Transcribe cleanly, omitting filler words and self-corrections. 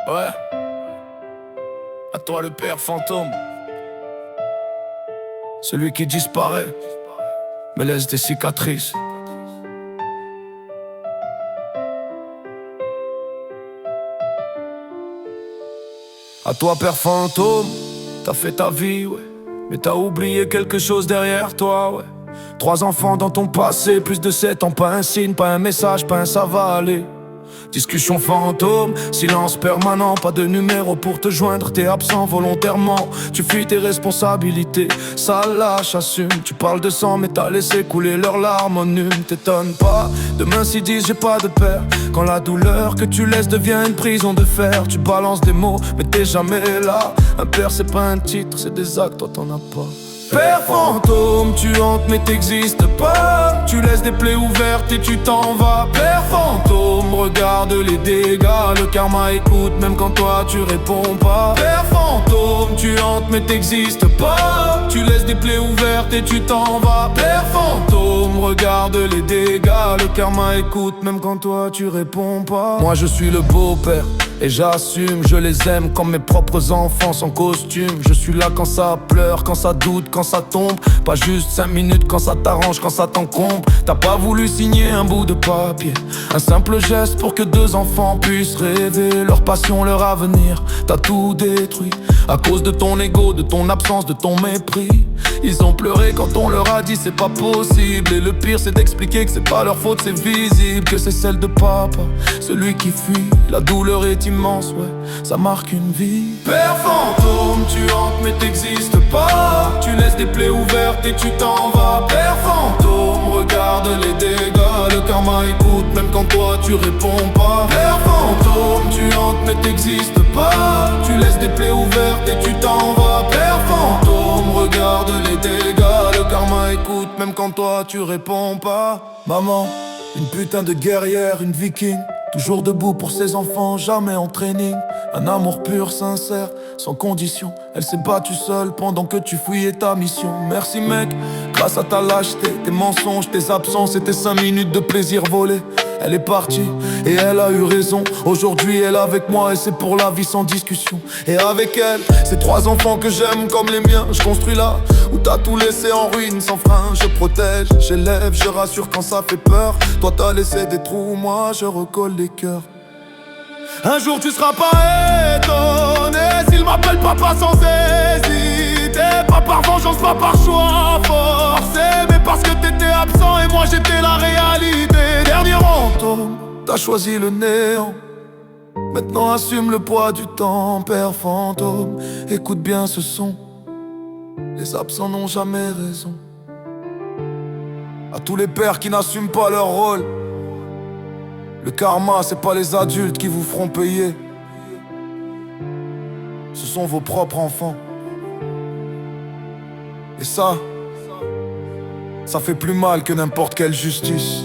Ouais, à toi le père fantôme, celui qui disparaît, mais laisse des cicatrices. À toi père fantôme, t'as fait ta vie, ouais, mais t'as oublié quelque chose derrière toi, ouais. 3 enfants dans ton passé, plus de 7 ans, pas un signe, pas un message, pas un ça va aller. Discussion fantôme, silence permanent, pas de numéro pour te joindre, t'es absent volontairement. Tu fuis tes responsabilités, ça lâche, assume. Tu parles de sang mais t'as laissé couler leurs larmes en une. T'étonnes pas, demain s'ils disent j'ai pas de père. Quand la douleur que tu laisses devient une prison de fer. Tu balances des mots mais t'es jamais là. Un père c'est pas un titre, c'est des actes, toi t'en as pas. Père fantôme, tu hantes mais t'existes pas. Tu laisses des plaies ouvertes et tu t'en vas. Père fantôme, regarde les dégâts. Le karma écoute même quand toi tu réponds pas. Père fantôme, tu hantes mais t'existes pas. Tu laisses des plaies ouvertes et tu t'en vas. Père fantôme, regarde les dégâts. Le karma écoute même quand toi tu réponds pas. Moi je suis le beau-père et j'assume, je les aime comme mes propres enfants sans costume. Je suis là quand ça pleure, quand ça doute, quand ça tombe. Pas juste 5 minutes quand ça t'arrange, quand ça t'encombre. T'as pas voulu signer un bout de papier, un simple geste pour que 2 enfants puissent rêver leur passion, leur avenir. T'as tout détruit à cause de ton ego, de ton absence, de ton mépris. Ils ont pleuré quand on leur a dit c'est pas possible. Et le pire c'est d'expliquer que c'est pas leur faute, c'est visible. Que c'est celle de papa, celui qui fuit. La douleur est immense, ouais, ça marque une vie. Père fantôme, tu hantes mais t'existes pas. Tu laisses des plaies ouvertes et tu t'en vas. Père fantôme, regarde les dégâts. Le karma écoute même quand toi tu réponds pas. Père fantôme, tu hantes mais t'existes pas. Tu laisses des plaies ouvertes et tu t'en vas. Père fantôme, regarde les dégâts. Le karma écoute même quand toi tu réponds pas. Maman, une putain de guerrière, une viking, toujours debout pour ses enfants, jamais en training. Un amour pur, sincère, sans condition. Elle s'est battue seule pendant que tu fouillais ta mission. Merci mec, grâce à ta lâcheté, tes mensonges, tes absences et tes 5 minutes de plaisir volé. Elle est partie et elle a eu raison. Aujourd'hui elle est avec moi et c'est pour la vie sans discussion. Et avec elle, ces 3 enfants que j'aime comme les miens. Je construis là où t'as tout laissé en ruine sans frein. Je protège, j'élève, je rassure quand ça fait peur. Toi t'as laissé des trous, moi je recolle les cœurs. Un jour tu seras pas étonné s'il m'appelle papa sans hésiter. Pas par vengeance, pas par choix forcé, mais parce que t'étais absent et moi j'étais la réalité. Dernier fantôme, t'as choisi le néant. Maintenant assume le poids du temps. Père fantôme, écoute bien ce son. Les absents n'ont jamais raison. À tous les pères qui n'assument pas leur rôle, le karma, c'est pas les adultes qui vous feront payer. Ce sont vos propres enfants. Et ça fait plus mal que n'importe quelle justice.